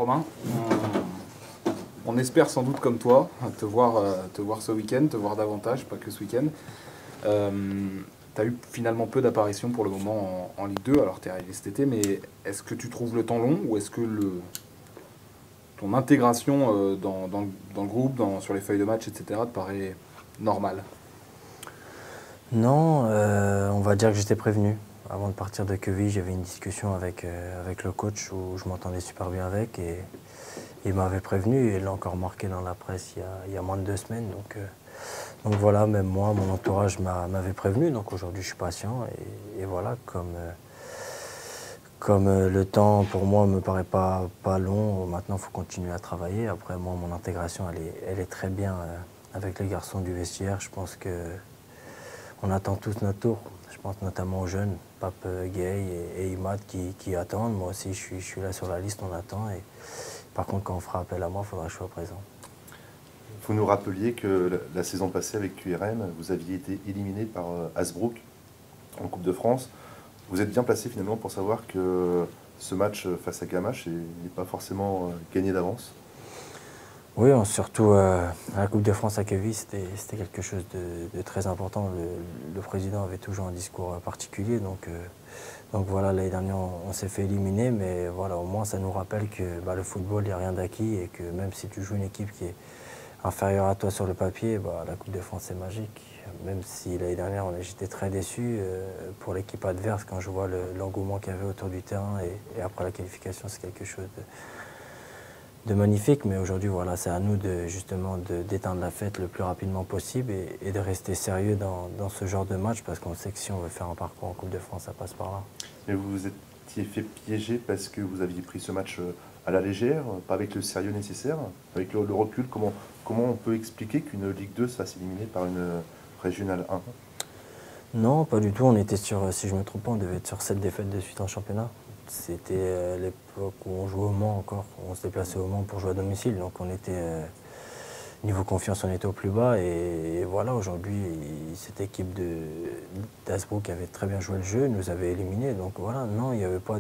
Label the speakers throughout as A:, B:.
A: Romain, on espère sans doute comme toi te voir ce week-end, te voir davantage, pas que ce week-end. Tu as eu finalement peu d'apparitions pour le moment en Ligue 2, alors tu es arrivé cet été, mais est-ce que tu trouves le temps long ou est-ce que ton intégration dans le groupe, sur les feuilles de match, etc., te paraît normale?
B: Non, on va dire que j'étais prévenu. Avant de partir de Queville, j'avais une discussion avec le coach où je m'entendais super bien avec et il m'avait prévenu et il l'a encore marqué dans la presse il y a moins de 2 semaines. Donc voilà, même moi, mon entourage m'avait prévenu. Donc aujourd'hui, je suis patient et voilà, comme le temps pour moi ne me paraît pas long, maintenant il faut continuer à travailler. Après moi, mon intégration, elle est très bien avec les garçons du vestiaire. Je pense qu'on attend tous notre tour. Je pense notamment aux jeunes, Pape, Gay et Imad qui attendent. Moi aussi, je suis là sur la liste, on attend. Et par contre, quand on fera appel à moi, il faudra que je sois présent.
C: Vous nous rappeliez que la saison passée avec QRM, vous aviez été éliminé par Hasbrook en Coupe de France. Vous êtes bien placé finalement pour savoir que ce match face à Gamache n'est pas forcément gagné d'avance.
B: Oui, surtout à la Coupe de France à Queville, c'était quelque chose de très important. Le président avait toujours un discours particulier. Donc voilà, l'année dernière, on s'est fait éliminer. Mais voilà, au moins, ça nous rappelle que le football, il n'y a rien d'acquis. Et que même si tu joues une équipe qui est inférieure à toi sur le papier, la Coupe de France, c'est magique. Même si l'année dernière, j'étais très déçu pour l'équipe adverse quand je vois l'engouement qu'il y avait autour du terrain. Et après la qualification, c'est quelque chose de magnifique, mais aujourd'hui, voilà, c'est à nous justement d'éteindre la fête le plus rapidement possible et de rester sérieux dans ce genre de match, parce qu'on sait que si on veut faire un parcours en Coupe de France, ça passe par là.
C: Mais vous vous étiez fait piéger parce que vous aviez pris ce match à la légère, pas avec le sérieux nécessaire. Avec le recul, comment on peut expliquer qu'une Ligue 2 se fasse éliminer par une Régionale 1?
B: Non, pas du tout. On était si je ne me trompe pas, on devait être sur 7 défaites de suite en championnat. C'était l'époque où on jouait au Mans encore. On se déplaçait au Mans pour jouer à domicile. Donc on était, niveau confiance, on était au plus bas. Et voilà, aujourd'hui, cette équipe d'Asbrook qui avait très bien joué le jeu nous avait éliminés. Donc voilà, non, il n'y avait pas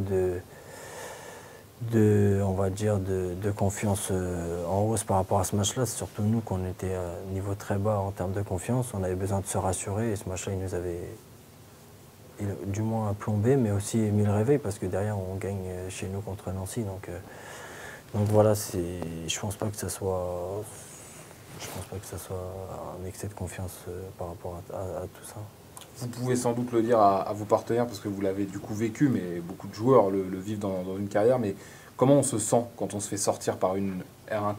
B: on va dire, de confiance en hausse par rapport à ce match-là. C'est surtout nous qu'on était à un niveau très bas en termes de confiance. On avait besoin de se rassurer et ce match-là, il nous avait du moins plombé, mais aussi mis le réveil parce que derrière, on gagne chez nous contre Nancy. Donc voilà, je pense pas que ça soit un excès de confiance par rapport à tout ça.
A: Vous pouvez sans doute le dire à vos partenaires parce que vous l'avez du coup vécu, mais beaucoup de joueurs le vivent dans une carrière. Mais comment on se sent quand on se fait sortir par une R1?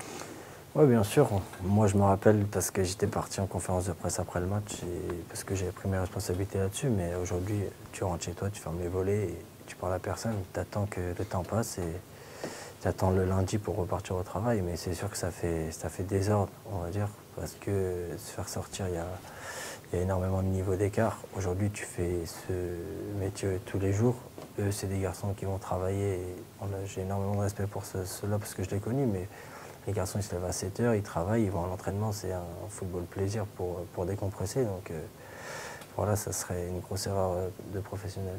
B: Oui, bien sûr. Moi, je me rappelle parce que j'étais parti en conférence de presse après le match et parce que j'avais pris mes responsabilités là-dessus. Mais aujourd'hui, tu rentres chez toi, tu fermes les volets et tu parles à personne. Tu attends que le temps passe et tu attends le lundi pour repartir au travail. Mais c'est sûr que ça fait désordre, on va dire, parce que se faire sortir, il y a énormément de niveaux d'écart. Aujourd'hui, tu fais ce métier tous les jours. Eux, c'est des garçons qui vont travailler. J'ai énormément de respect pour ceux-là parce que je l'ai connu. Mais les garçons, ils se lèvent à 7 h, ils travaillent, ils vont à l'entraînement. C'est un football plaisir pour décompresser. Donc voilà, ça serait une grosse erreur de professionnel.